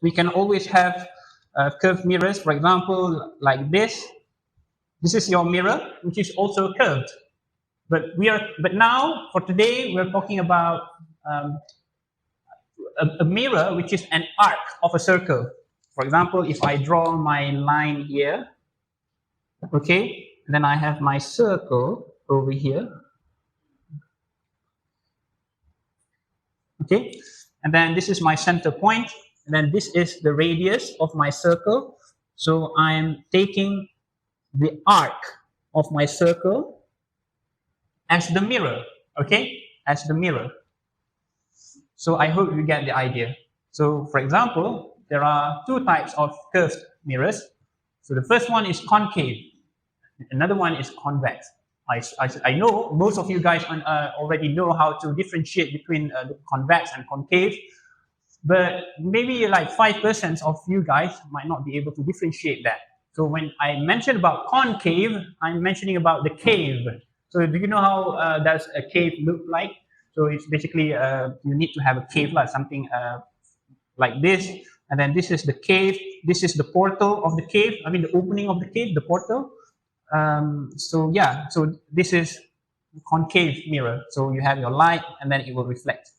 we can always have curved mirrors. For example, like this. This is your mirror, which is also curved. But now, for today, we're talking about a mirror which is an arc of a circle. For example, if I draw my line here, okay, then I have my circle over here. Okay, and then this is my center point, and then this is the radius of my circle. So I'm taking the arc of my circle as the mirror, okay, as the mirror. So I hope you get the idea. So for example, there are two types of curved mirrors. So the first one is concave, another one is convex. I know most of you guys already know how to differentiate between the convex and concave, but maybe like 5% of you guys might not be able to differentiate that. So when I mention about concave, I'm mentioning about the cave. So do you know how does a cave look like? So it's basically you need to have a cave, like something like this, and then this is the cave. This is the portal of the cave. I mean the opening of the cave, the portal. So yeah, so this is concave mirror. So you have your light, and then it will reflect.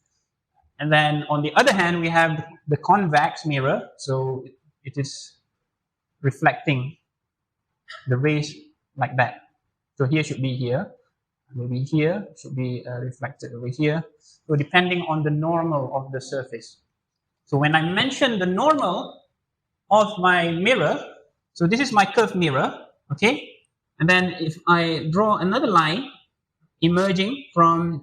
And then on the other hand, we have the convex mirror. So it is reflecting the rays like that. So here should be here, maybe here should be reflected over here. So depending on the normal of the surface. So when I mention the normal of my mirror, so this is my curved mirror, okay? And then if I draw another line emerging from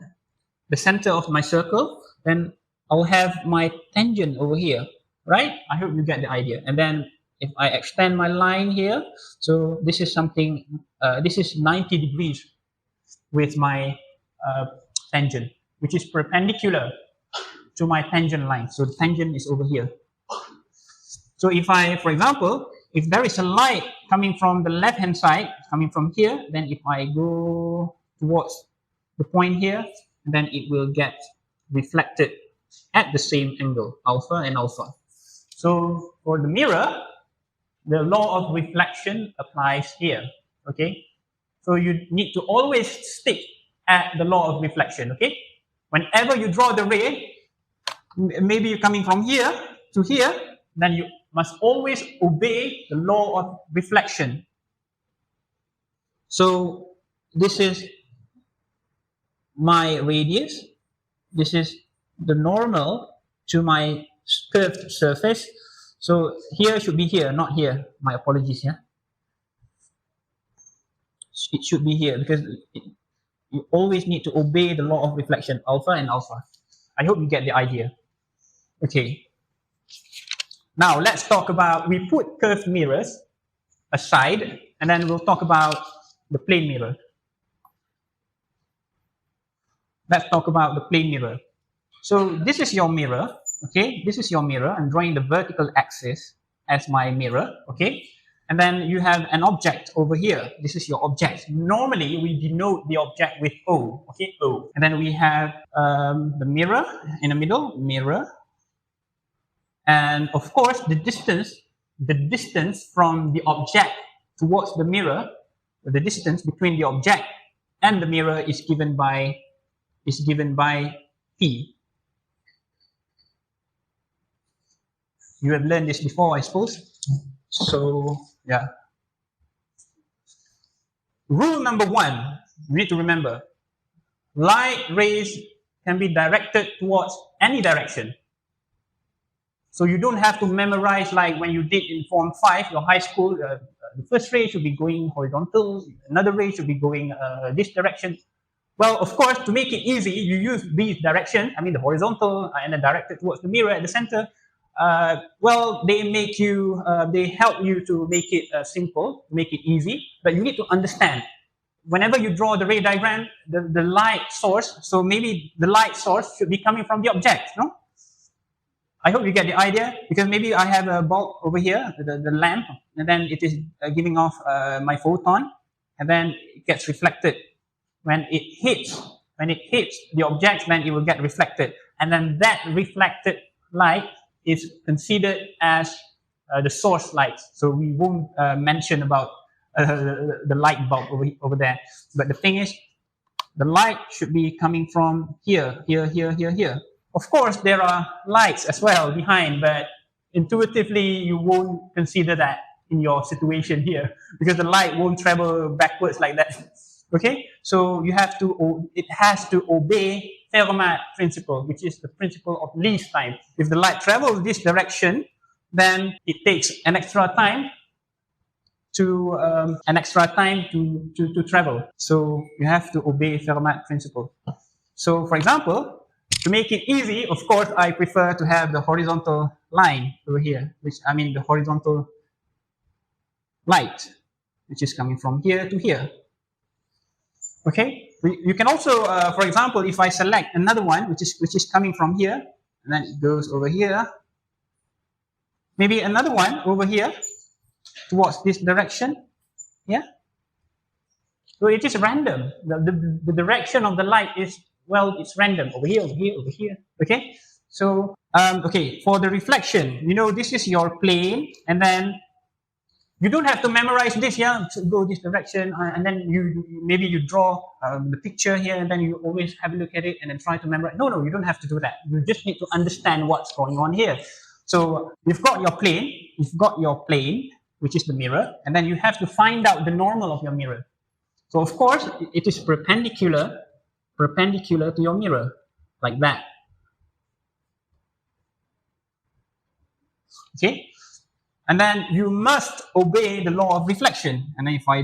the center of my circle, then I'll have my tangent over here, right? I hope you get the idea. And then if I extend my line here, so this is something, this is 90 degrees with my tangent, which is perpendicular to my tangent line. So the tangent is over here. So if I, for example, if there is a light coming from the left-hand side, coming from here, then if I go towards the point here, then it will get reflected at the same angle, alpha and alpha. So for the mirror, the law of reflection applies here, okay? So you need to always stick at the law of reflection, okay? Whenever you draw the ray, maybe you're coming from here to here, then you must always obey the law of reflection. So this is my radius. This is the normal to my curved surface. So here should be here, not here. My apologies, yeah. It should be here because you always need to obey the law of reflection, alpha and alpha. I hope you get the idea. Okay. Now let's talk about, we put curved mirrors aside, and then we'll talk about the plane mirror. Let's talk about the plane mirror. So this is your mirror, okay? This is your mirror. I'm drawing the vertical axis as my mirror, okay? And then you have an object over here. This is your object. Normally, we denote the object with O, okay? O. And then we have the mirror in the middle, mirror. And of course, the distance from the object towards the mirror, the distance between the object and the mirror is given by P. You have learned this before, I suppose. So, yeah. Rule number 1, you need to remember. Light rays can be directed towards any direction. So you don't have to memorize like when you did in Form 5, your high school, the first ray should be going horizontal, another ray should be going this direction. Well, of course, to make it easy, you use these directions, I mean the horizontal and then directed towards the mirror at the center. Well, they help you to make it simple, make it easy, but you need to understand. Whenever you draw the ray diagram, the light source, so maybe the light source should be coming from the object, no? I hope you get the idea, because maybe I have a bulb over here, the lamp, and then it is giving off my photon, and then it gets reflected. When it hits the object, then it will get reflected. And then that reflected light is considered as the source light. So we won't mention about the light bulb over there. But the thing is, the light should be coming from here, here, here, here, here. Of course, there are lights as well behind, but intuitively you won't consider that in your situation here because the light won't travel backwards like that. Okay, so you have to, it has to obey Fermat principle, which is the principle of least time. If the light travels this direction, then it takes an extra time to travel. So you have to obey Fermat principle. So for example, to make it easy, of course, I prefer to have the horizontal line over here, the horizontal light, which is coming from here to here. Okay, you can also, for example, if I select another one, which is coming from here, and then it goes over here, maybe another one over here towards this direction, yeah. So it is random. The direction of the light is, well, it's random over here, over here, over here. Okay, so okay, for the reflection, this is your plane, and then you don't have to memorize this, yeah, to go this direction, and then maybe you draw the picture here, and then you always have a look at it and then try to memorize. No, you don't have to do that. You just need to understand what's going on here. So you've got your plane, which is the mirror, and then you have to find out the normal of your mirror. So of course, it is perpendicular to your mirror, like that. Okay? And then you must obey the law of reflection. And then if I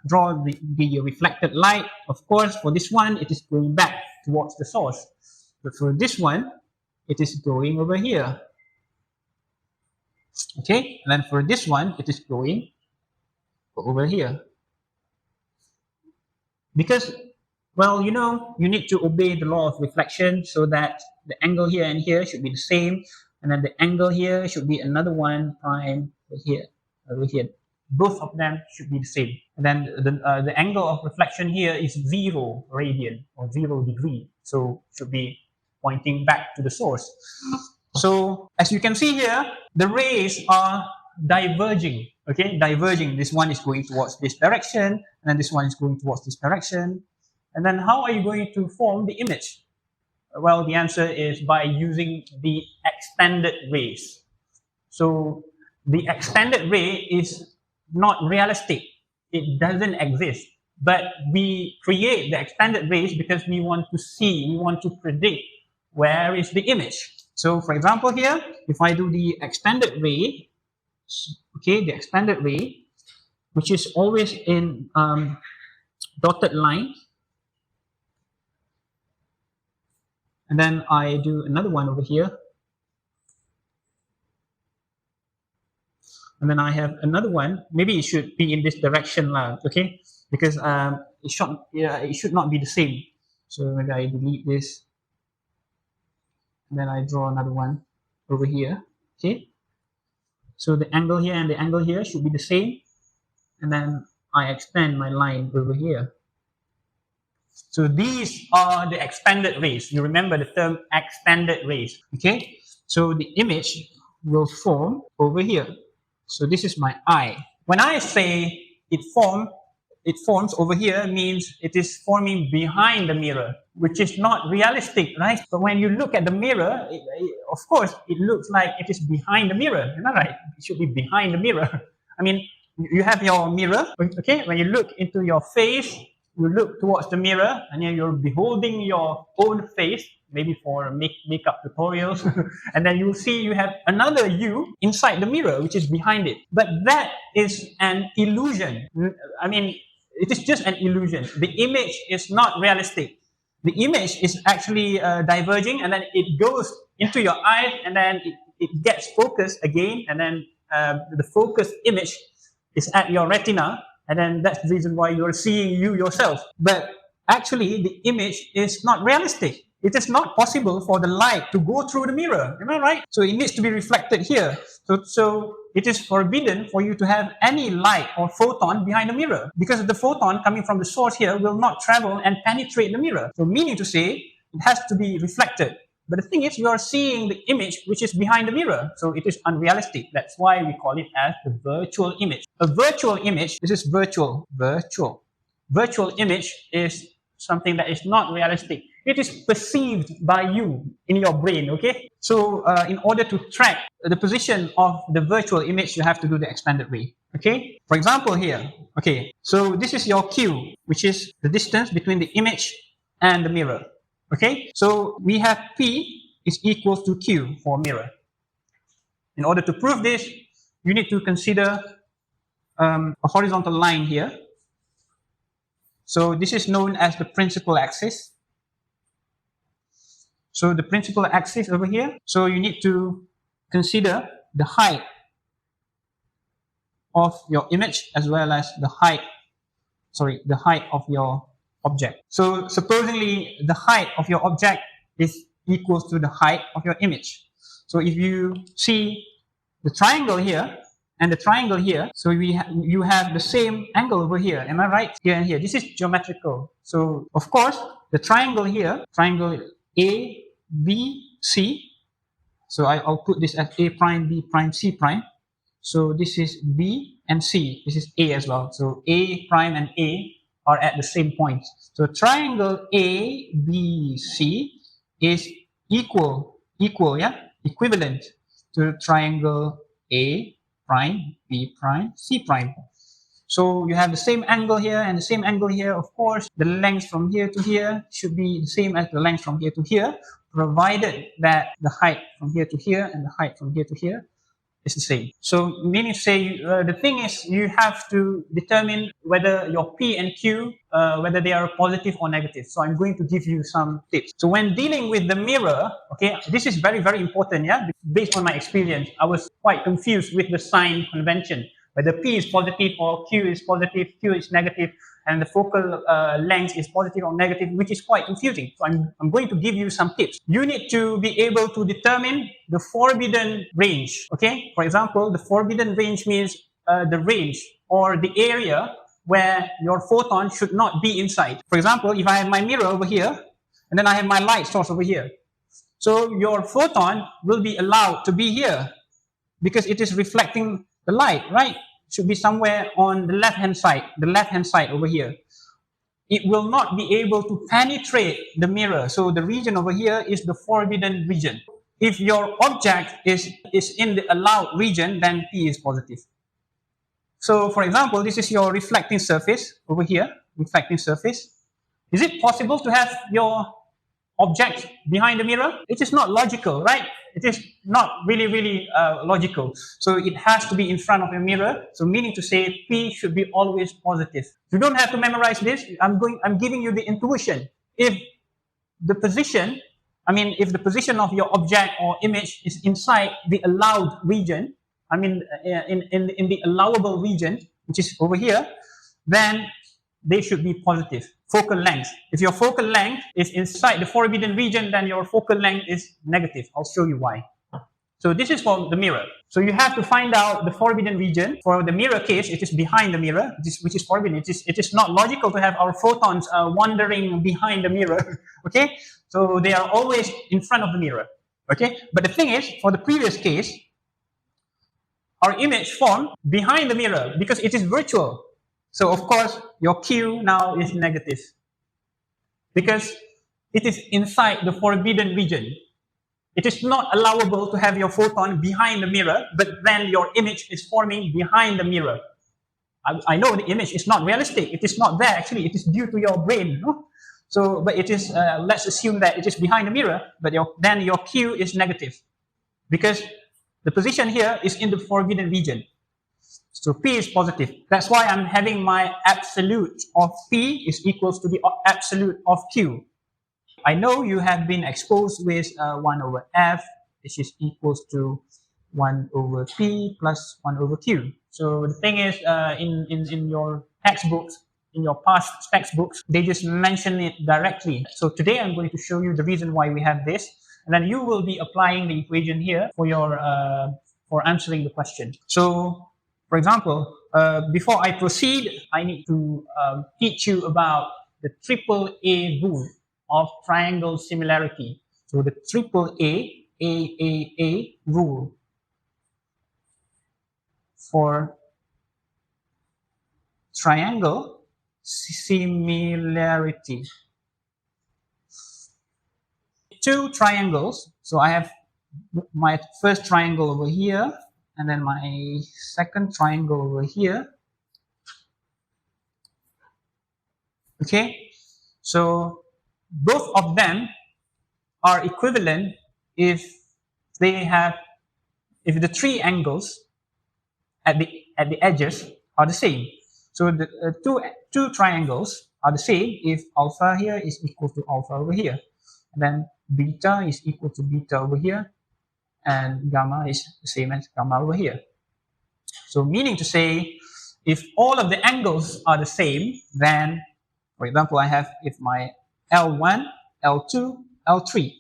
draw the reflected light, of course, for this one, it is going back towards the source. But for this one, it is going over here. Okay? And then for this one, it is going over here. Because, well, you need to obey the law of reflection so that the angle here and here should be the same. And then the angle here should be another one prime over here. Both of them should be the same. And then the angle of reflection here is 0 radian or 0 degree. So it should be pointing back to the source. So as you can see here, the rays are diverging. Okay, diverging. This one is going towards this direction, and then this one is going towards this direction. And then how are you going to form the image? Well, the answer is by using the extended rays. So the extended ray is not realistic. It doesn't exist. But we create the extended rays because we want to predict where is the image. So for example here, if I do the extended ray, okay, the extended ray, which is always in dotted line, and then I do another one over here, and then I have another one. Maybe it should be in this direction now, okay? Because it should not be the same. So maybe I delete this, and then I draw another one over here, okay? So the angle here and the angle here should be the same, and then I extend my line over here. So these are the extended rays. You remember the term extended rays, okay? So the image will form over here. So this is my eye. When I say it forms over here, means it is forming behind the mirror, which is not realistic, right? But when you look at the mirror, of course, it looks like it is behind the mirror. Isn't that right? It should be behind the mirror. I mean, you have your mirror, okay? When you look into your face, you look towards the mirror, and then you're beholding your own face, maybe for makeup tutorials, and then you'll see you have another you inside the mirror, which is behind it. But that is an illusion. I mean, it is just an illusion. The image is not realistic. The image is actually diverging, and then it goes into your eye, and then it gets focused again, and then the focused image is at your retina, and then that's the reason why you're seeing you yourself. But actually, the image is not realistic. It is not possible for the light to go through the mirror. Am I right? So it needs to be reflected here. So it is forbidden for you to have any light or photon behind the mirror, because the photon coming from the source here will not travel and penetrate the mirror. So meaning to say, it has to be reflected. But the thing is, you are seeing the image which is behind the mirror. So it is unrealistic. That's why we call it as the virtual image. A virtual image, this is virtual. Virtual image is something that is not realistic. It is perceived by you in your brain, okay? So in order to track the position of the virtual image, you have to do the expanded ray, okay? For example here, okay, so this is your Q, which is the distance between the image and the mirror, okay? So we have P is equals to Q for mirror. In order to prove this, you need to consider a horizontal line here. So this is known as the principal axis. So the principal axis over here, so you need to consider the height of your image as well as the height of your object. So supposedly the height of your object is equals to the height of your image. So if you see the triangle here and the triangle here, so you have the same angle over here. Am I right? Here and here. This is geometrical. So of course the triangle here, triangle A, B, C. So I'll put this as A prime, B prime, C prime. So this is B and C. This is A as well. So A prime and A are at the same point. So triangle A, B, C is equivalent to triangle A prime, B prime, C prime. So you have the same angle here and the same angle here. Of course, the length from here to here should be the same as the length from here to here, provided that the height from here to here and the height from here to here is the same. So meaning to say, the thing is, you have to determine whether your P and Q, whether they are positive or negative. So I'm going to give you some tips. So when dealing with the mirror, okay, this is very, very important, yeah? Based on my experience, I was quite confused with the sign convention, whether P is positive or Q is positive, Q is negative, and the focal length is positive or negative, which is quite confusing. So I'm going to give you some tips. You need to be able to determine the forbidden range, okay? For example, the forbidden range means the range or the area where your photon should not be inside. For example, if I have my mirror over here, and then I have my light source over here. So your photon will be allowed to be here because it is reflecting the light, right? Should be somewhere on the left-hand side over here. It will not be able to penetrate the mirror. So the region over here is the forbidden region. If your object is in the allowed region, then P is positive. So for example, this is your reflecting surface over here, reflecting surface. Is it possible to have your object behind the mirror? It is not logical, right? It is not really logical. So it has to be in front of a mirror. So meaning to say P should be always positive. You don't have to memorize this. I'm giving you the intuition. If the position of your object or image is inside the allowed region, in the allowable region, which is over here, then they should be positive. Focal length. If your focal length is inside the forbidden region, then your focal length is negative. I'll show you why. So this is for the mirror. So you have to find out the forbidden region. For the mirror case, it is behind the mirror, which is forbidden. It is not logical to have our photons wandering behind the mirror. Okay? So they are always in front of the mirror. Okay? But the thing is, for the previous case, our image formed behind the mirror because it is virtual. So of course, your Q now is negative because it is inside the forbidden region. It is not allowable to have your photon behind the mirror, but then your image is forming behind the mirror. I know the image is not realistic. It is not there actually. It is due to your brain. No? So, but it is, let's assume that it is behind the mirror, but then your Q is negative because the position here is in the forbidden region. So P is positive. That's why I'm having my absolute of P is equals to the absolute of Q. I know you have been exposed with 1 over F, which is equals to 1 over P plus 1 over Q. So the thing is, in your textbooks, in your past textbooks, they just mention it directly. So today I'm going to show you the reason why we have this, and then you will be applying the equation here for your for answering the question. So, for example, before I proceed, I need to teach you about the AAA rule of triangle similarity. So the triple A rule for triangle similarity. Two triangles. So I have my first triangle over here, and then my second triangle over here. Okay, so both of them are equivalent if the three angles at the edges are the same. So the two triangles are the same if alpha here is equal to alpha over here, and then beta is equal to beta over here, and gamma is the same as gamma over here. So meaning to say, if all of the angles are the same, then, for example, I have if my L1, L2, L3.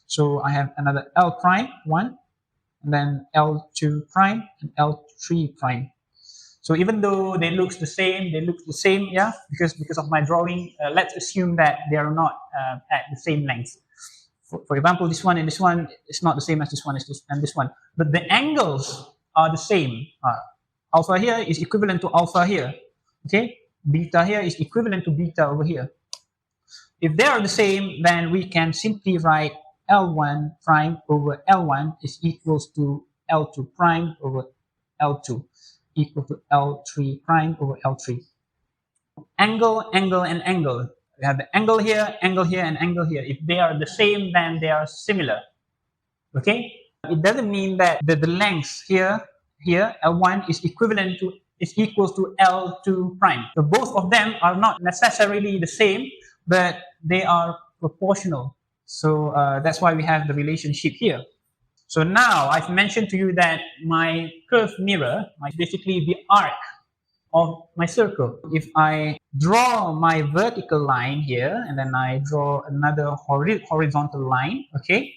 So I have another L prime 1, and then L2 prime and L3 prime. So even though they look the same, yeah, because of my drawing, let's assume that they are not at the same length. For example, this one and this one is not the same as this one and this one, but the angles are the same. Alpha here is equivalent to alpha here, okay? Beta here is equivalent to beta over here. If they are the same, then we can simply write L1 prime over L1 is equals to L2 prime over L2 equal to L3 prime over L3. Angle, angle, and angle. We have the angle here, and angle here. If they are the same, then they are similar. Okay? It doesn't mean that the length here, L1 is equals to L2 prime. So both of them are not necessarily the same, but they are proportional. So that's why we have the relationship here. So now I've mentioned to you that my curved mirror, basically the arc of my circle. If I draw my vertical line here, and then I draw another horizontal line, okay?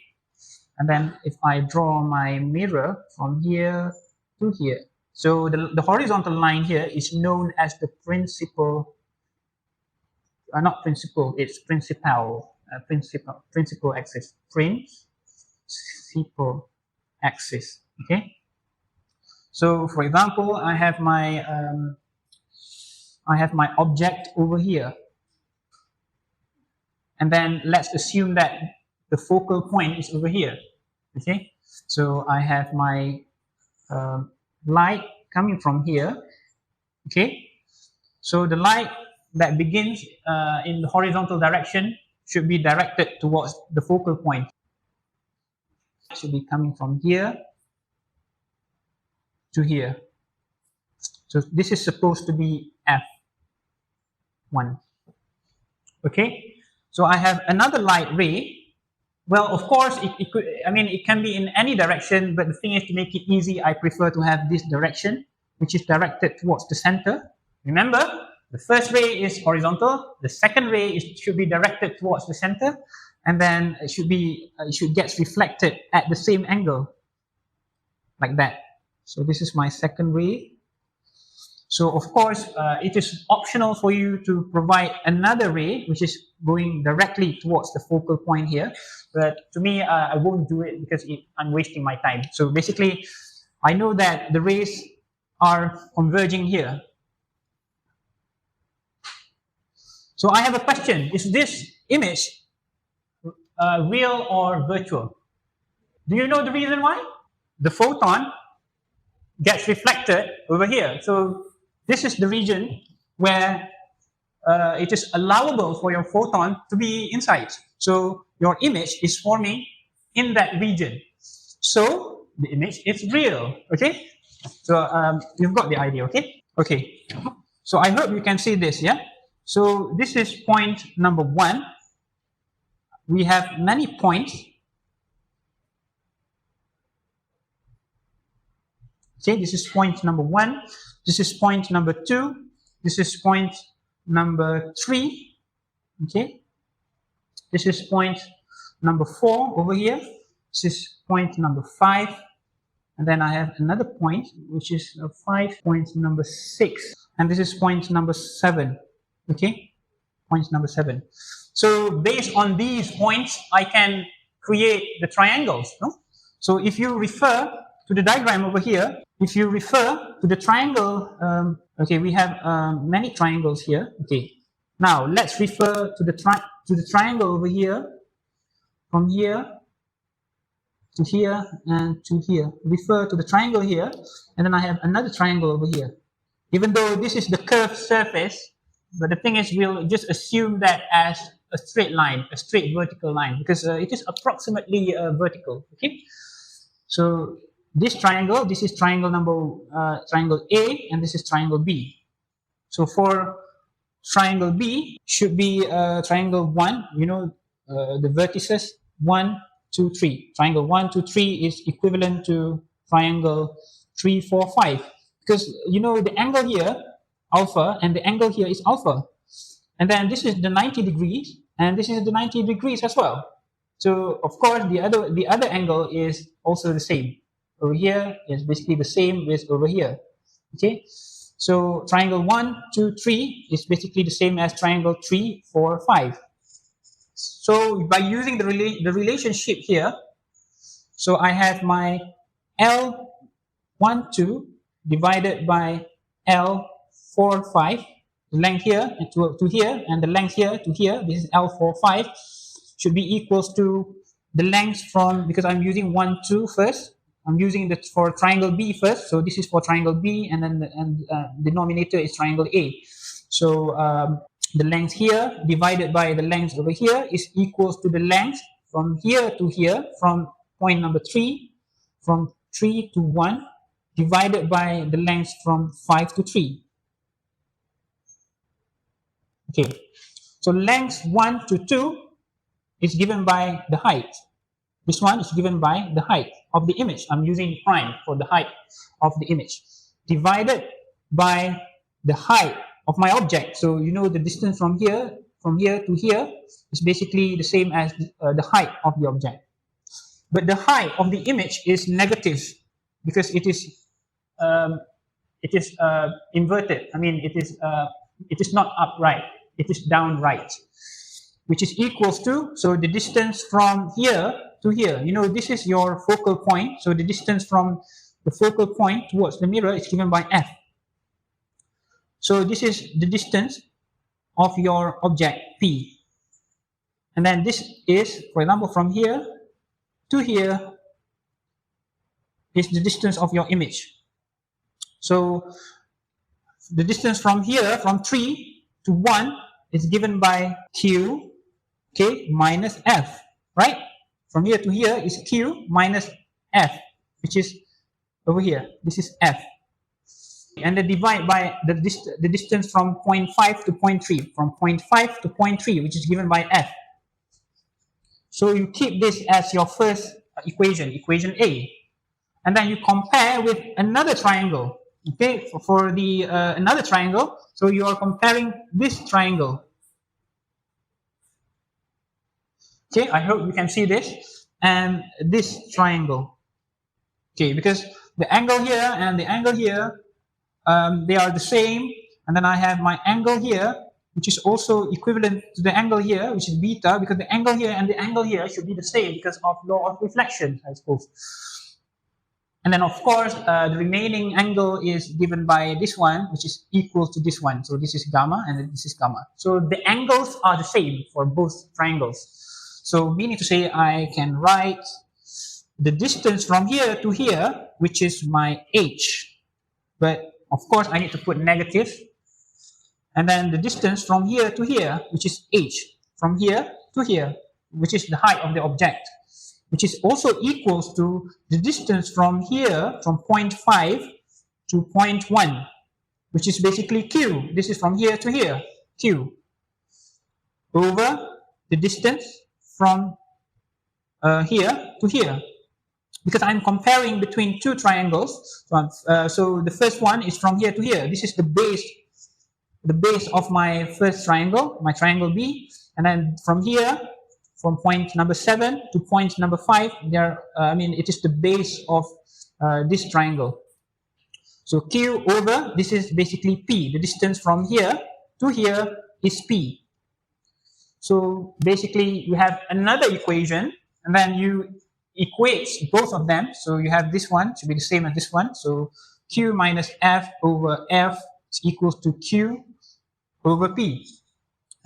And then if I draw my mirror from here to here. So the horizontal line here is known as the principal, not principal, it's principal axis. Principal axis, okay? So for example, I have my object over here. And then let's assume that the focal point is over here, okay? So I have my light coming from here, okay? So the light that begins in the horizontal direction should be directed towards the focal point. It should be coming from here to here. So this is supposed to be F1, okay? So I have another light ray. Well, of course, it can be in any direction, but the thing is, to make it easy, I prefer to have this direction, which is directed towards the center. Remember, the first ray is horizontal, the second ray should be directed towards the center, and then it should get reflected at the same angle, like that. So this is my second ray. So of course, it is optional for you to provide another ray which is going directly towards the focal point here. But to me, I won't do it because I'm wasting my time. So basically, I know that the rays are converging here. So I have a question. Is this image real or virtual? Do you know the reason why? The photon gets reflected over here. So this is the region where it is allowable for your photon to be inside. So your image is forming in that region. So the image is real, okay? So you've got the idea, okay? Okay, so I hope you can see this, yeah? So this is point number 1. We have many points. Okay, this is point number 1. This is point number 2. This is point number 3. Okay. This is point number 4 over here. This is point number 5. And then I have another point, which is 5, point number 6. And this is point number 7. Okay. Point number 7. So based on these points, I can create the triangles. No? So if you refer to the diagram over here, if you refer to the triangle, okay, we have many triangles here. Okay, now let's refer to the triangle over here, from here to here and to here. Refer to the triangle here, and then I have another triangle over here. Even though this is the curved surface, but the thing is, we'll just assume that as a straight line, a straight vertical line, because it is approximately vertical. Okay, so this is triangle triangle A, and this is triangle B. So for triangle B should be triangle 1. You know, the vertices 1, 2, 3. Triangle 1, 2, 3 is equivalent to triangle 3, 4, 5. Because you know the angle here, alpha, and the angle here is alpha. And then this is the 90 degrees, and this is the 90 degrees as well. So of course the other angle is also the same. Over here is basically the same with over here. Okay, so triangle 1, 2, 3 is basically the same as triangle 3, 4, 5. So by using the relationship here, so I have my L12 divided by L45, the length here to here, and the length here to here, this is L45, should be equals to the length from, because I'm using 1, 2 first, I'm using that for triangle B first, so this is for triangle B, and then the denominator is triangle A. So the length here divided by the length over here is equals to the length from here to here, from point number 3, from 3 to 1, divided by the length from 5 to 3. Okay, so length 1 to 2 is given by the height. This one is given by the height of the image. I'm using prime for the height of the image, divided by the height of my object. So you know the distance from here to here is basically the same as the height of the object. But the height of the image is negative because it is inverted. I mean, it is not upright. It is downright, which is equals to, so the distance from here to here, you know, this is your focal point. So the distance from the focal point towards the mirror is given by f. So this is the distance of your object P. And then this is, for example, from here to here is the distance of your image. So the distance from here, from 3 to 1, is given by Q, okay, minus F, right? From here to here is Q minus F, which is over here. This is F. And then divide by the distance from 0.5 to 0.3, from 0.5 to 0.3, which is given by F. So you keep this as your first equation, equation A. And then you compare with another triangle. Okay, for the another triangle, so you are comparing this triangle. Okay, I hope you can see this, and this triangle. Okay, because the angle here and the angle here, they are the same, and then I have my angle here, which is also equivalent to the angle here, which is beta, because the angle here and the angle here should be the same because of law of reflection, I suppose. And then, of course, the remaining angle is given by this one, which is equal to this one. So this is gamma, and this is gamma. So the angles are the same for both triangles. So meaning to say, I can write the distance from here to here, which is my h. But of course, I need to put negative. And then the distance from here to here, which is h. From here to here, which is the height of the object, which is also equals to the distance from here, from 0.5 to 0.1, which is basically Q. This is from here to here, Q, over the distance from here to here. Because I'm comparing between two triangles. So the first one is from here to here. This is the base of my first triangle, my triangle B. And then from here, from point number 7 to point number 5, it is the base of this triangle. So Q over, this is basically P. The distance from here to here is P. So basically, you have another equation, and then you equate both of them. So you have this one should be the same as this one. So Q minus F over F is equals to Q over P.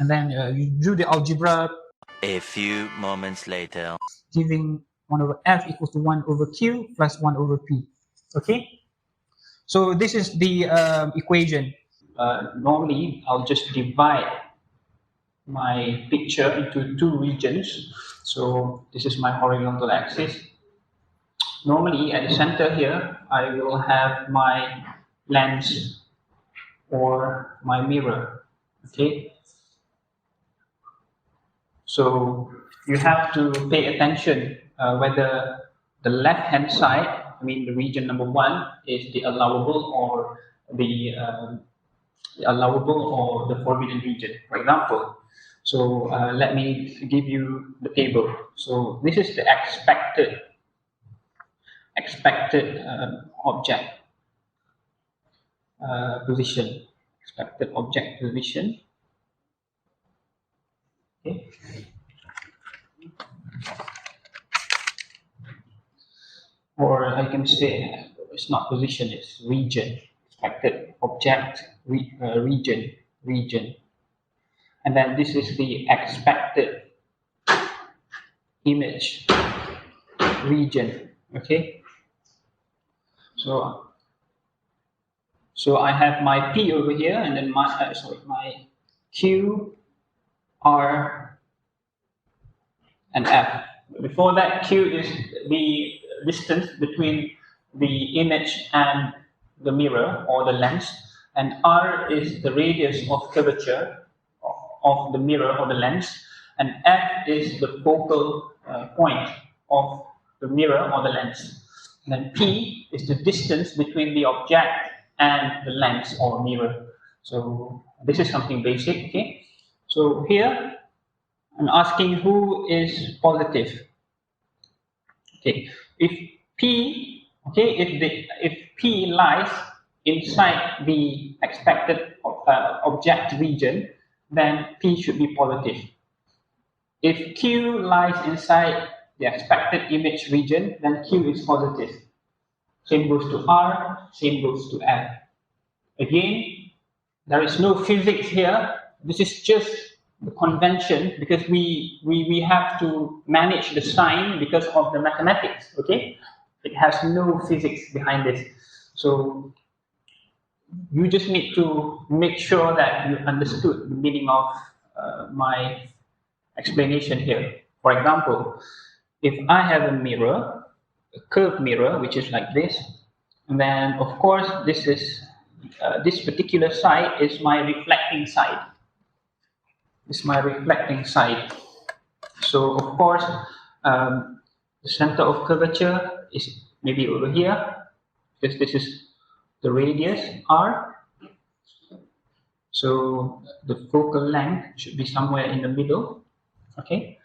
And then you do the algebra. A few moments later. Giving 1 over F equals to 1 over Q plus 1 over P. Okay? So this is the equation. Normally, I'll just divide my picture into two regions. So this is my horizontal axis. Normally, at the center here, I will have my lens or my mirror. Okay? So you have to pay attention whether the left-hand side, I mean the region number 1, is the allowable or the forbidden region, for example. So let me give you the table. So this is the expected object position, expected object position. Okay. Or I can say it's not position, it's region, expected object region. And then this is the expected image region. Okay. So I have my P over here, and then my Q, R, and F. Before that, Q is the distance between the image and the mirror or the lens, and R is the radius of curvature of the mirror or the lens, and F is the focal point of the mirror or the lens. And then P is the distance between the object and the lens or mirror. So this is something basic. Okay. So here I'm asking who is positive. Okay, if P lies inside the expected object region, then P should be positive. If Q lies inside the expected image region, then Q is positive. Same goes to R, same goes to F. Again, there is no physics here. This is just the convention because we have to manage the sign because of the mathematics. Okay, it has no physics behind this. So you just need to make sure that you understood the meaning of my explanation here. For example, if I have a mirror, a curved mirror, which is like this, and then of course this is this particular side is my reflecting side. Is my reflecting side. So of course, the center of curvature is maybe over here, because this is the radius R. So the focal length should be somewhere in the middle. Okay.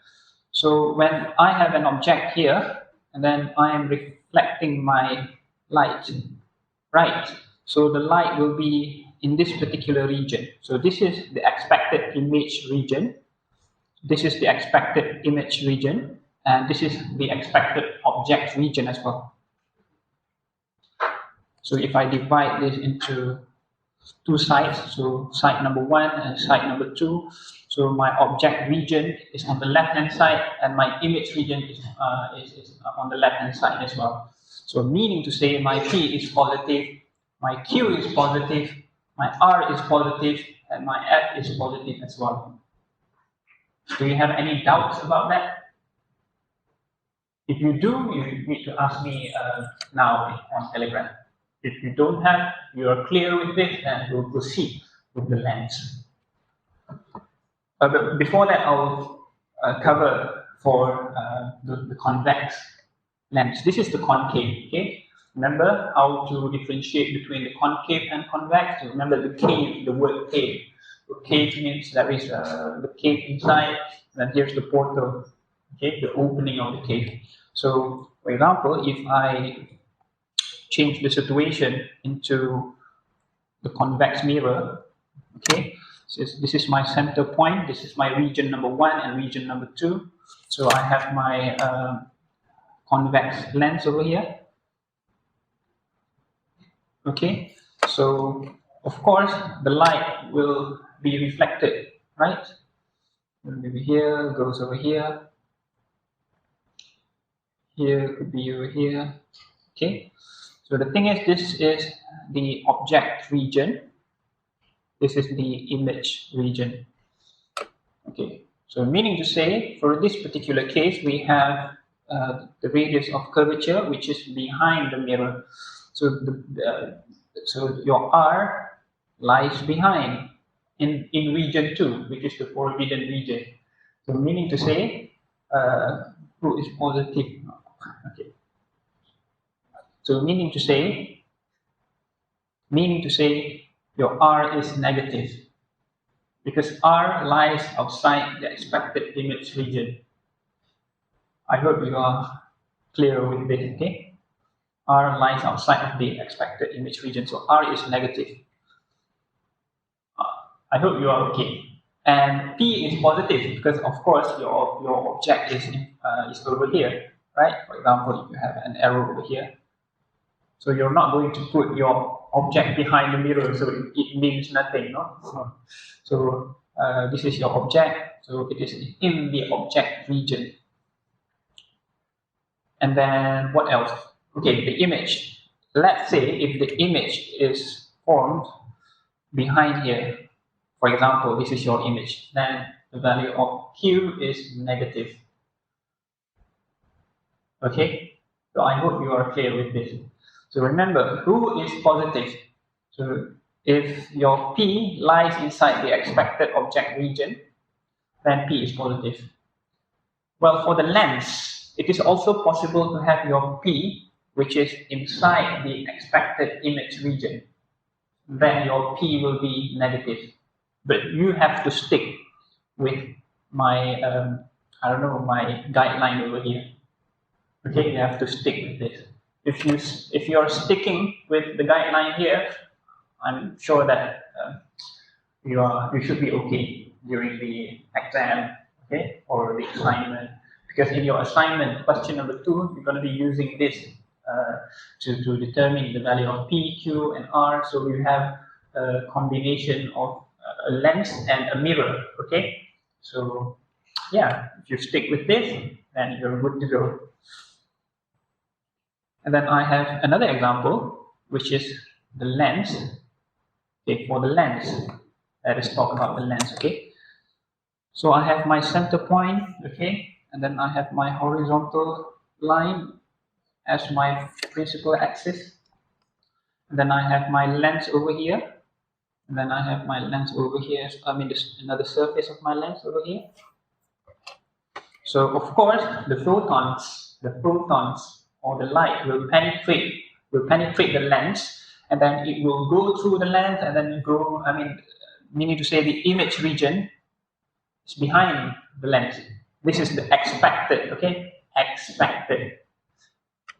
So when I have an object here, and then I am reflecting my light, right? So the light will be in this particular region. So this is the expected image region. This is the expected image region, and this is the expected object region as well. So if I divide this into two sides, so side number 1 and side number 2, so my object region is on the left-hand side, and my image region is on the left-hand side as well. So meaning to say my P is positive, my Q is positive, my R is positive, and my F is positive as well. Do you have any doubts about that? If you do, you need to ask me now on Telegram. If you don't have, you are clear with this, then we'll proceed with the lens. But before that, I'll cover for the convex lens. This is the concave. Okay, remember how to differentiate between the concave and convex. So remember the cave, the word cave. So cave means there is the cave inside, and here's the portal. Okay, the opening of the cave. So, for example, if I change the situation into the convex mirror, okay, so this is my center point, this is my region number 1 and region number 2. So I have my convex lens over here. Okay, so of course the light will be reflected, right? Maybe here, goes over here, here could be over here. Okay, so the thing is, this is the object region, this is the image region. Okay, so meaning to say, for this particular case, we have the radius of curvature, which is behind the mirror. So so your R lies behind in region 2, which is the forbidden region. So meaning to say, who is positive? Okay. So meaning to say, your R is negative, because R lies outside the expected image region. I hope you are clear with this, okay? R lies outside of the expected image region, so R is negative. I hope you are okay. And P is positive because, of course, your object is over here, right? For example, if you have an arrow over here, so you're not going to put your object behind the mirror, so it means nothing, no? So this is your object, so it is in the object region. And then what else? Okay, the image. Let's say if the image is formed behind here, for example, this is your image, then the value of Q is negative. Okay, so I hope you are clear with this. So remember, who is positive? So if your P lies inside the expected object region, then P is positive. Well, for the lens, it is also possible to have your P, which is inside the expected image region. Then your P will be negative. But you have to stick with my, I don't know, my guideline over here. Okay, you have to stick with this. If you're sticking with the guideline here, I'm sure that you should be okay during the exam, okay, or the assignment. Because in your assignment, question number 2, you're going to be using this to determine the value of P, Q, and R. So you have a combination of a lens and a mirror, okay? So yeah, if you stick with this, then you're good to go. And then I have another example, which is the lens. Okay, for the lens, let us talk about the lens, okay? So I have my center point, okay? And then I have my horizontal line as my principal axis. And then I have my lens over here. And then I have my lens over here. I mean, another surface of my lens over here. So of course, the photons or the light will penetrate the lens, and then it will go through the lens, and then go. I mean, meaning to say the image region is behind the lens. This is the expected. Okay, expected.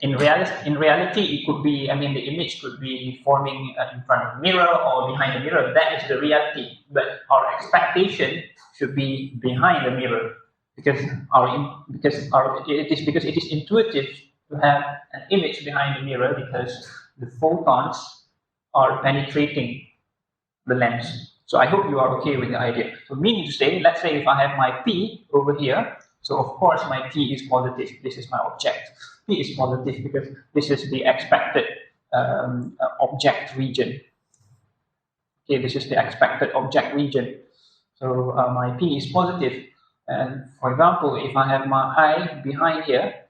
In reality, it could be. I mean, the image could be forming in front of the mirror or behind the mirror. That is the reality. But our expectation should be behind the mirror. Because it is intuitive to have an image behind the mirror, because the photons are penetrating the lens. So I hope you are okay with the idea. So meaning to say, let's say if I have my P over here, so of course my P is positive. This is my object. P is positive because this is the expected object region. Okay, this is the expected object region. So my P is positive. And for example, if I have my I behind here,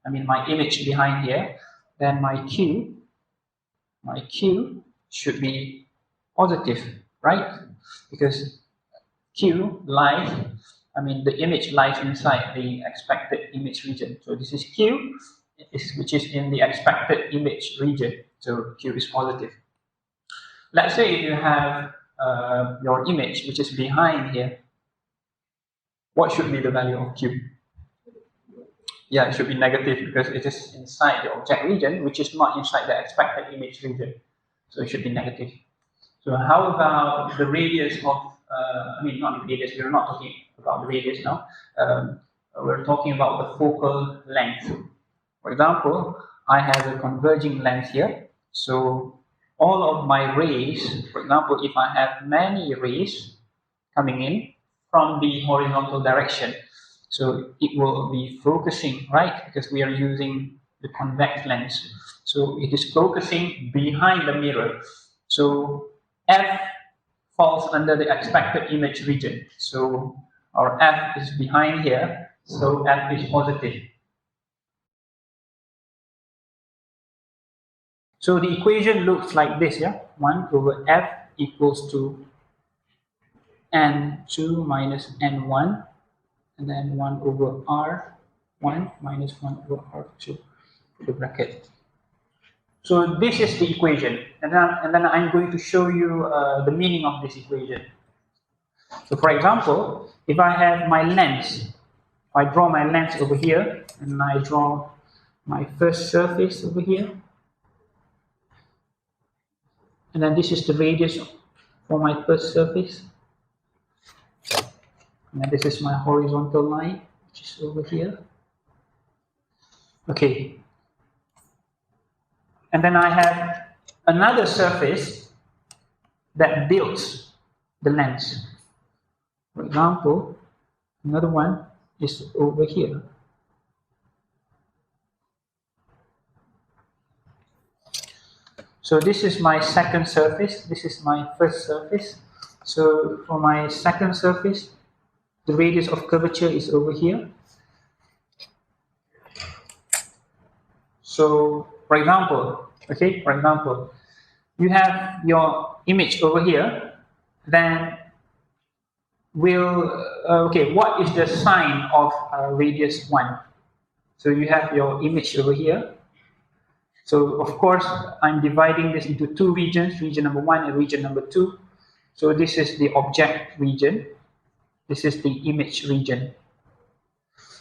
I mean my image behind here, then my Q should be positive, right? Because Q lies, I mean the image lies inside the expected image region. So this is Q, which is in the expected image region. So Q is positive. Let's say if you have your image, which is behind here, what should be the value of Q? Yeah, it should be negative because it is inside the object region, which is not inside the expected image region. So it should be negative. So how about the radius of, I mean, not the radius, we're not talking about the radius now. we're talking about the focal length. For example, I have a converging lens here. So all of my rays, for example, if I have many rays coming in from the horizontal direction, so it will be focusing, right? Because we are using the convex lens. So it is focusing behind the mirror. So F falls under the expected image region. So our F is behind here. So F is positive. So the equation looks like this, yeah? 1 over F equals to N2 minus N1, and then 1 over R1 minus 1 over R2, the bracket. So this is the equation, and then I'm going to show you the meaning of this equation. So for example, if I have my lens, if I draw my lens over here, and I draw my first surface over here, and then this is the radius for my first surface. And this is my horizontal line, which is over here. Okay. And then I have another surface that builds the lens. For example, another one is over here. So this is my second surface. This is my first surface. So for my second surface, the radius of curvature is over here. So for example, you have your image over here, then what is the sign of radius 1? So you have your image over here. So of course, I'm dividing this into two regions, region number 1 and region number 2. So this is the object region. This is the image region.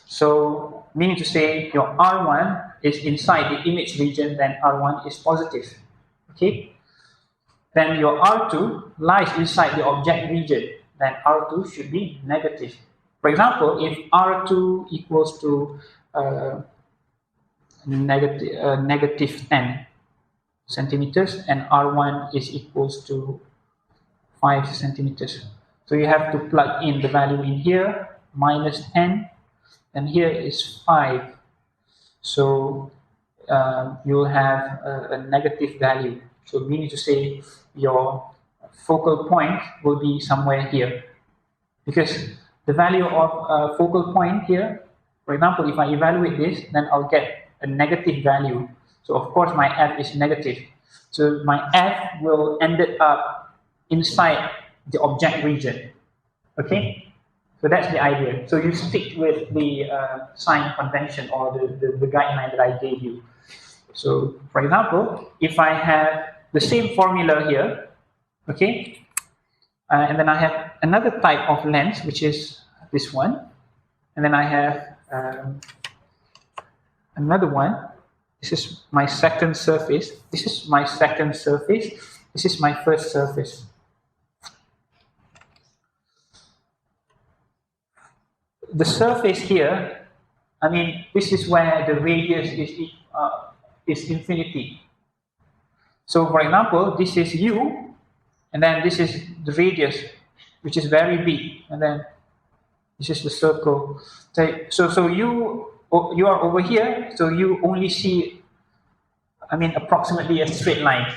So meaning to say your R1 is inside the image region, then R1 is positive. Okay. Then your R2 lies inside the object region, then R2 should be negative. For example, if R2 equals to negative 10 centimeters and R1 is equals to 5 centimeters. So you have to plug in the value in here, minus 10, and here is 5. So you'll have a negative value. So meaning to say your focal point will be somewhere here. Because the value of focal point here, for example, if I evaluate this, then I'll get a negative value. So of course my F is negative. So my F will end up inside the object region. Okay? So that's the idea. So you stick with the sign convention or the guideline that I gave you. So for example, if I have the same formula here, okay, and then I have another type of lens, which is this one, and then I have another one. This is my second surface. This is my second surface. This is my first surface. The surface here, I mean, this is where the radius is infinity. So for example, this is U, and then this is the radius, which is very big, and then this is the circle. So you are over here, so you only see, I mean, approximately a straight line,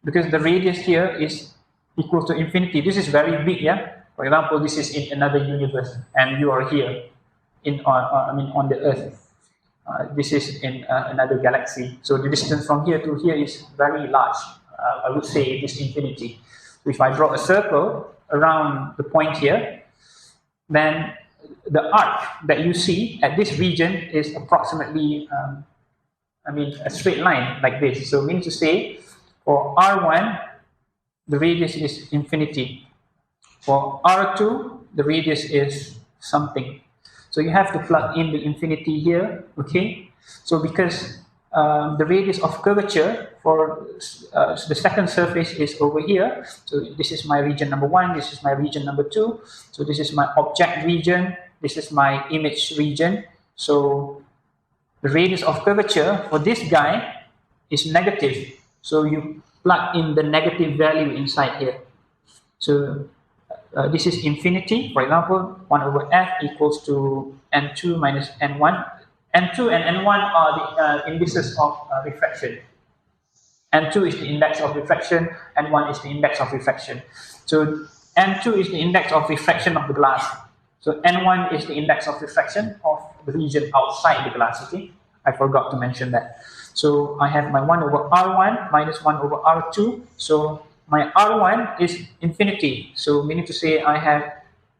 because the radius here is equal to infinity. This is very big, yeah. For example, this is in another universe, and you are here on the Earth. This is in another galaxy. So the distance from here to here is very large. I would say it is infinity. So if I draw a circle around the point here, then the arc that you see at this region is approximately, a straight line like this. So means to say, for R1, the radius is infinity. For R2, the radius is something. So you have to plug in the infinity here, okay? So because the radius of curvature for the second surface is over here. So this is my region number 1, this is my region number 2. So this is my object region, This is my image region. So the radius of curvature for this guy is negative. So you plug in the negative value inside here. So this is infinity. For example, 1 over f equals to n2 minus n1. n2 and n1 are the indices of refraction. N2 is the index of refraction, N1 is the index of refraction. So N2 is the index of refraction of the glass. So N1 is the index of refraction of the region outside the glass, okay? I forgot to mention that. So I have my 1 over R1 minus 1 over R2. So my R1 is infinity. So meaning to say I have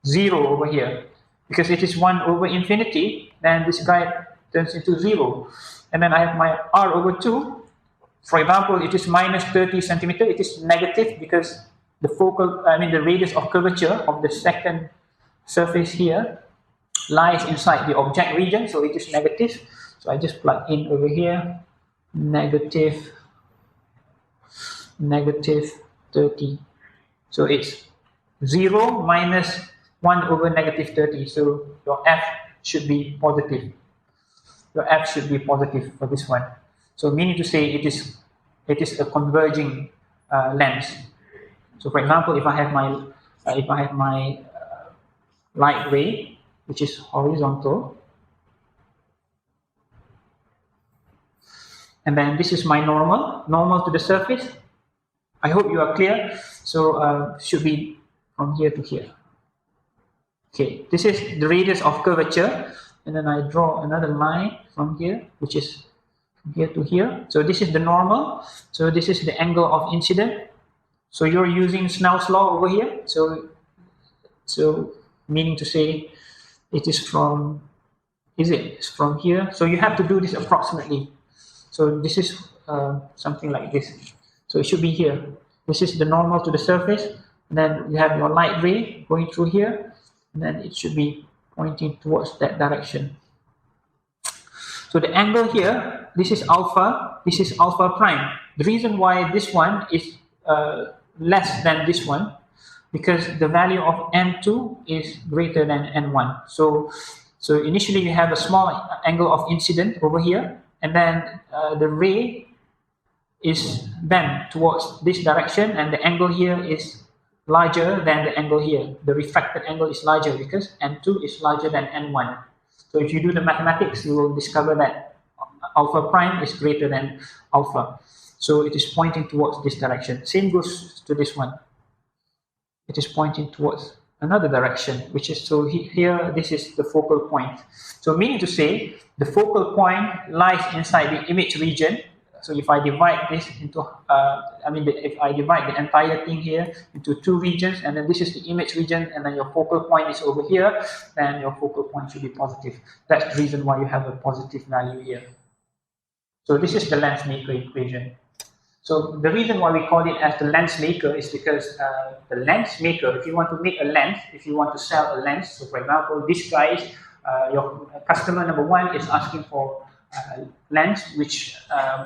0 over here. Because it is 1 over infinity, then this guy turns into 0. And then I have my R over 2. For example, it is minus 30 centimeter. It is negative because the the radius of curvature of the second surface here lies inside the object region, so it is negative. So I just plug in over here, negative 30. So it's 0 minus 1 over negative 30. So your F should be positive. Your F should be positive for this one. So meaning to say it is a converging lens. So for example, if I have my light ray, which is horizontal, and then this is my normal to the surface. I hope you are clear. So should be from here to here. Okay, this is the radius of curvature, and then I draw another line from here, which is from here to here. So this is the normal. So this is the angle of incident. So you're using Snell's law over here. So meaning to say it is from, it's from here. So you have to do this approximately. So this is something like this. So it should be here. This is the normal to the surface. And then you have your light ray going through here. And then it should be pointing towards that direction. So the angle here, this is alpha prime. The reason why this one is less than this one, because the value of n2 is greater than n1. So initially you have a small angle of incident over here, and then the ray is bent towards this direction, and the angle here is larger than the angle here. The refracted angle is larger because n2 is larger than n1. So if you do the mathematics, you will discover that alpha prime is greater than alpha. So it is pointing towards this direction. Same goes to this one. It is pointing towards another direction, which is, so here, this is the focal point. So meaning to say, the focal point lies inside the image region. So if I divide this into, if I divide the entire thing here into two regions, and then this is the image region, and then your focal point is over here, then your focal point should be positive. That's the reason why you have a positive value here. So this is the Lensmaker equation. So the reason why we call it as the Lensmaker is because the Lensmaker, if you want to make a lens, if you want to sell a lens, so for example, this guy is, your customer number one is asking for lens which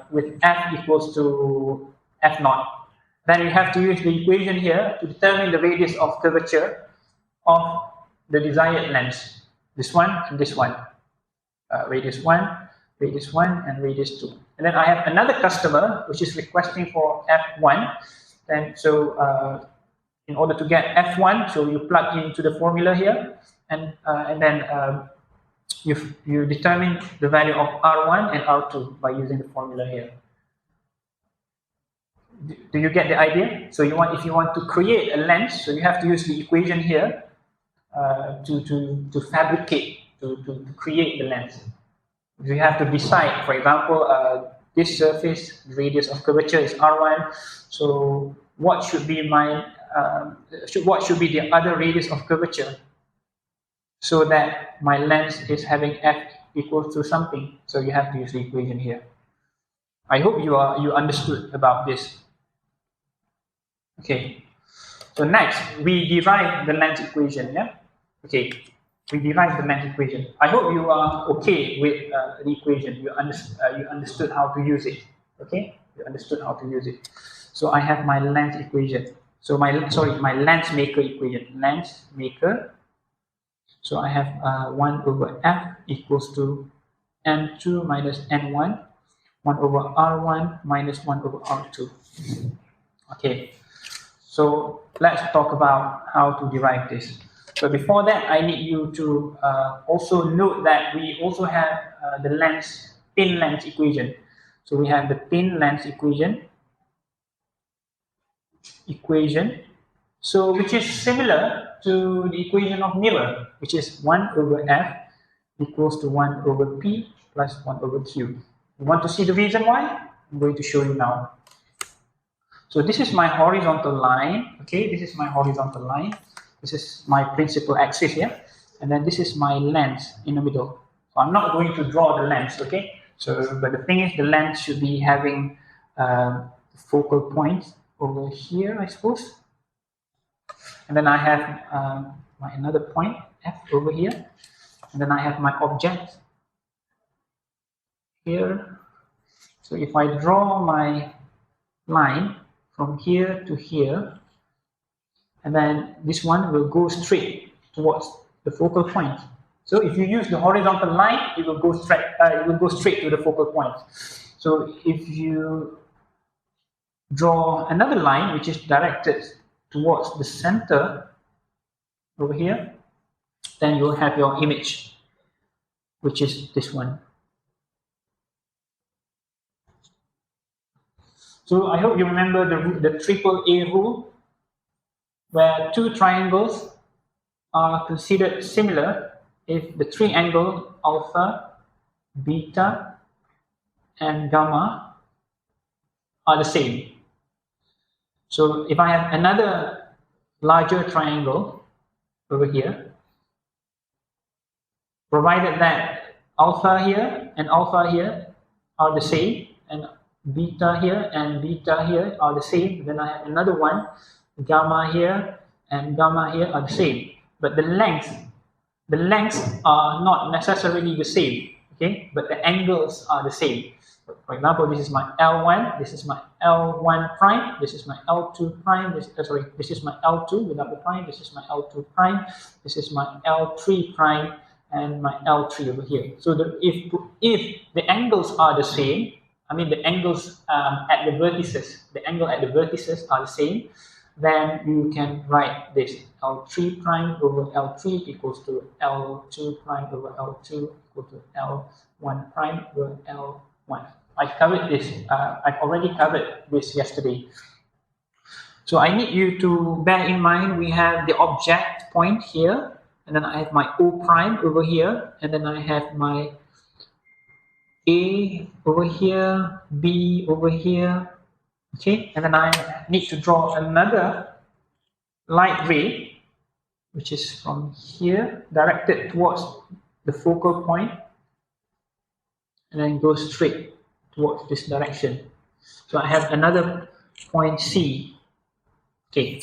with f equals to f naught. Then you have to use the equation here to determine the radius of curvature of the desired lens. This one and this one. Radius 1, radius 1, and radius 2. And then I have another customer which is requesting for f1. And so in order to get f1, so you plug into the formula here, and then you determine the value of R1 and R2 by using the formula here. Do you get the idea? So if you want to create a lens, so you have to use the equation here to fabricate, to create the lens. You have to decide, for example, this surface radius of curvature is R1. So what should be what should be the other radius of curvature, so that my lens is having f equals to something. So you have to use the equation here. I hope you understood about this. Okay. So next we derive the lens equation. Yeah. Okay. We derive the lens equation. I hope you are okay with the equation. You understood how to use it. Okay. You understood how to use it. So I have my lens equation. So my Lensmaker equation. Lensmaker So I have 1 over f equals to n2 minus n1, 1 over r1 minus 1 over r2. Okay, so let's talk about how to derive this. But before that, I need you to also note that we also have the thin length equation. So we have the thin length equation, so which is similar to the equation of mirror, which is 1 over f equals to 1 over p plus 1 over q. You want to see the reason why? I'm going to show you now. So this is my horizontal line, okay? This is my horizontal line. This is my principal axis here. And then this is my lens in the middle. So I'm not going to draw the lens, okay? So, but the thing is, the lens should be having focal point over here, I suppose. And then I have my another point, F, over here. And then I have my object here. So if I draw my line from here to here, and then this one will go straight towards the focal point. So if you use the horizontal line, it will go straight to the focal point. So if you draw another line which is directed towards the center over here, then you'll have your image, which is this one. So I hope you remember the triple A rule, where two triangles are considered similar if the triangle alpha, beta, and gamma are the same. So if I have another larger triangle over here, provided that alpha here and alpha here are the same, and beta here and beta here are the same, then I have another one, gamma here and gamma here are the same. But the lengths are not necessarily the same, okay? But the angles are the same. For example, this is my L1, this is my L1 prime, this is my L2 prime, this is my L2 without the prime, this is my L2 prime, this is my L3 prime, and my L3 over here. So if the angles are the same, I mean the angles at the vertices, the angle at the vertices are the same, then you can write this L3 prime over L3 equals to L2 prime over L2 equal to L1 prime over L1. I've already covered this yesterday. So I need you to bear in mind we have the object point here, and then I have my O prime over here, and then I have my A over here, B over here, okay? And then I need to draw another light ray, which is from here, directed towards the focal point, and then go straight towards this direction. So I have another point C. Okay.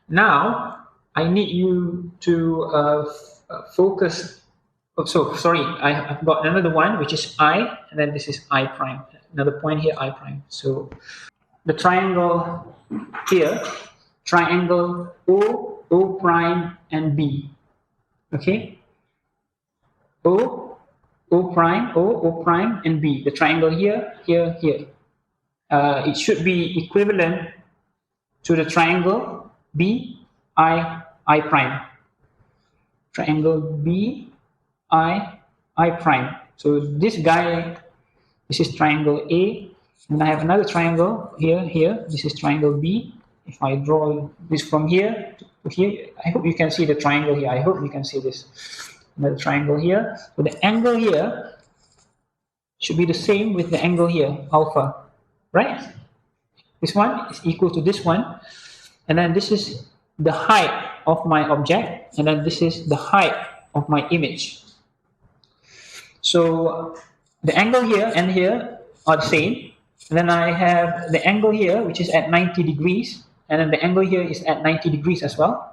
Now I need you to focus. Oh, so sorry, I've got another one which is I, and then this is I prime. Another point here, I prime. So the triangle here, triangle O prime, and B. Okay. O prime, and B. The triangle here, here, here. It should be equivalent to the triangle B, I prime. Triangle B, I prime. So this guy, this is triangle A, and I have another triangle here. This is triangle B. If I draw this from here to here, I hope you can see the triangle here. I hope you can see this. Another triangle here. So the angle here should be the same with the angle here, alpha, right? This one is equal to this one, and then this is the height of my object, and then this is the height of my image. So the angle here and here are the same, and then I have the angle here which is at 90 degrees, and then the angle here is at 90 degrees as well.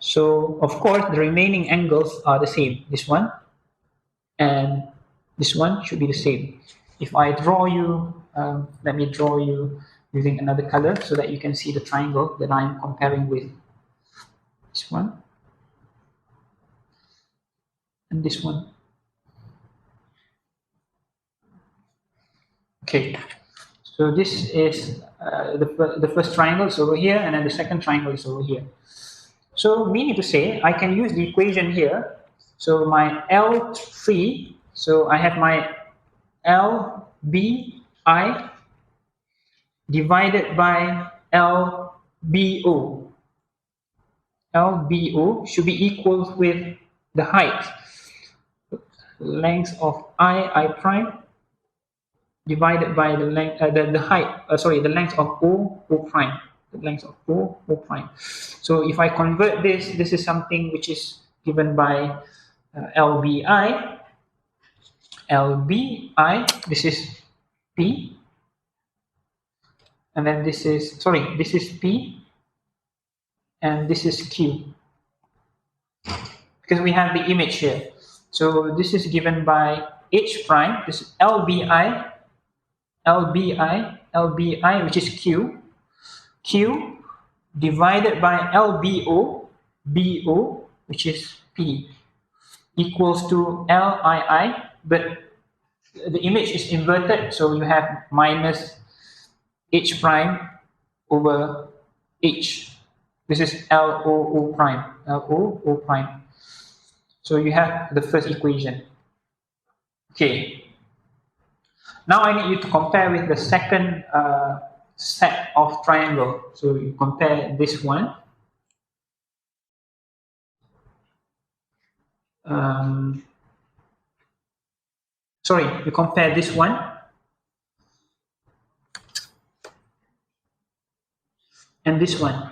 So of course the remaining angles are the same. This one and this one should be the same. If I draw you, let me draw you using another color so that you can see the triangle that I'm comparing with. This one. and this one. Okay, so this is the first triangle is over here, and then the second triangle is over here. So meaning to say, I can use the equation here. So my L3, so I have my LBI divided by LBO. LBO should be equal with the height, length of I prime divided by the length, the height, the length of O prime, the length of O prime. So if I convert this, this is something which is given by LBI. This is P, and then this is P, and this is Q, because we have the image here. So this is given by H prime. This is LBI, which is Q divided by LBO, which is P, equals to LII, but the image is inverted, so you have minus H prime over H. This is LOO prime, So you have the first equation. Okay. Now I need you to compare with the second set of triangle. So you compare this one. You compare this one and this one.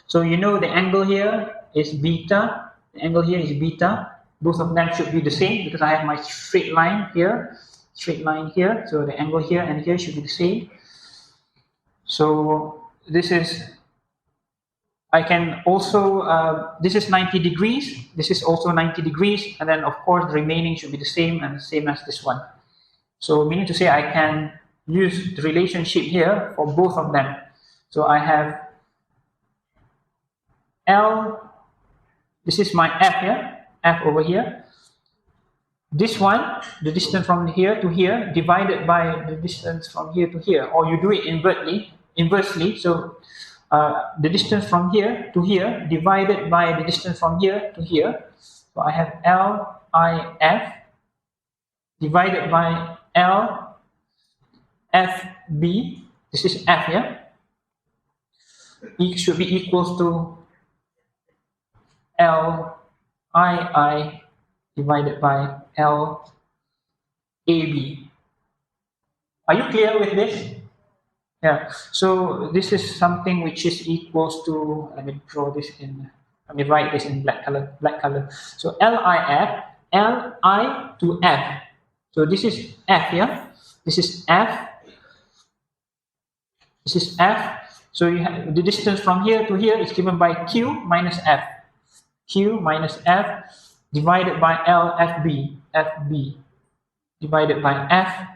So you know the angle here is beta, the angle here is beta. Both of them should be the same because I have my straight line here. So the angle here and here should be the same. So this is, I can also, this is 90 degrees, this is also 90 degrees, and then of course the remaining should be the same and the same as this one. So meaning to say I can use the relationship here for both of them. So I have L, this is my F here, F over here. This one, the distance from here to here, divided by the distance from here to here, or you do it inversely. So the distance from here to here divided by the distance from here to here. So I have LIF divided by LFB. This is F here. It should be equals to LII divided by LAB. Are you clear with this? Yeah. So this is something which is equals to, let me draw this in, let me write this in black color. So LIF, LI to F. So this is F here. This is F. This is F. So you have the distance from here to here is given by Q minus F. Q minus F divided by LFB, FB divided by F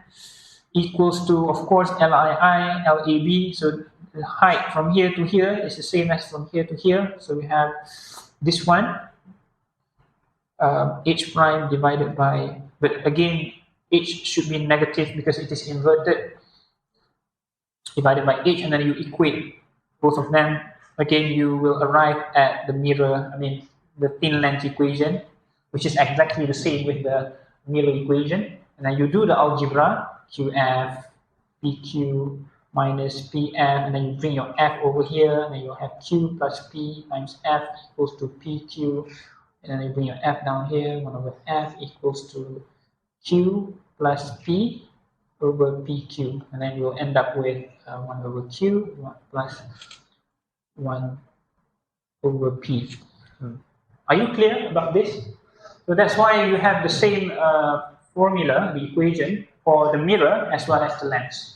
equals to, of course, LII, LAB. So the height from here to here is the same as from here to here. So we have this one, H prime divided by, but again, H should be negative because it is inverted, divided by H, and then you equate both of them. Again, you will arrive at the the thin length equation, which is exactly the same with the mirror equation. And then you do the algebra, QF, PQ minus PF, and then you bring your F over here, and then you have Q plus P times F equals to PQ, and then you bring your F down here, 1 over F equals to Q plus P over PQ, and then you will end up with 1 over Q plus 1 over P. Are you clear about this? So that's why you have the same formula, the equation, for the mirror as well as the lens.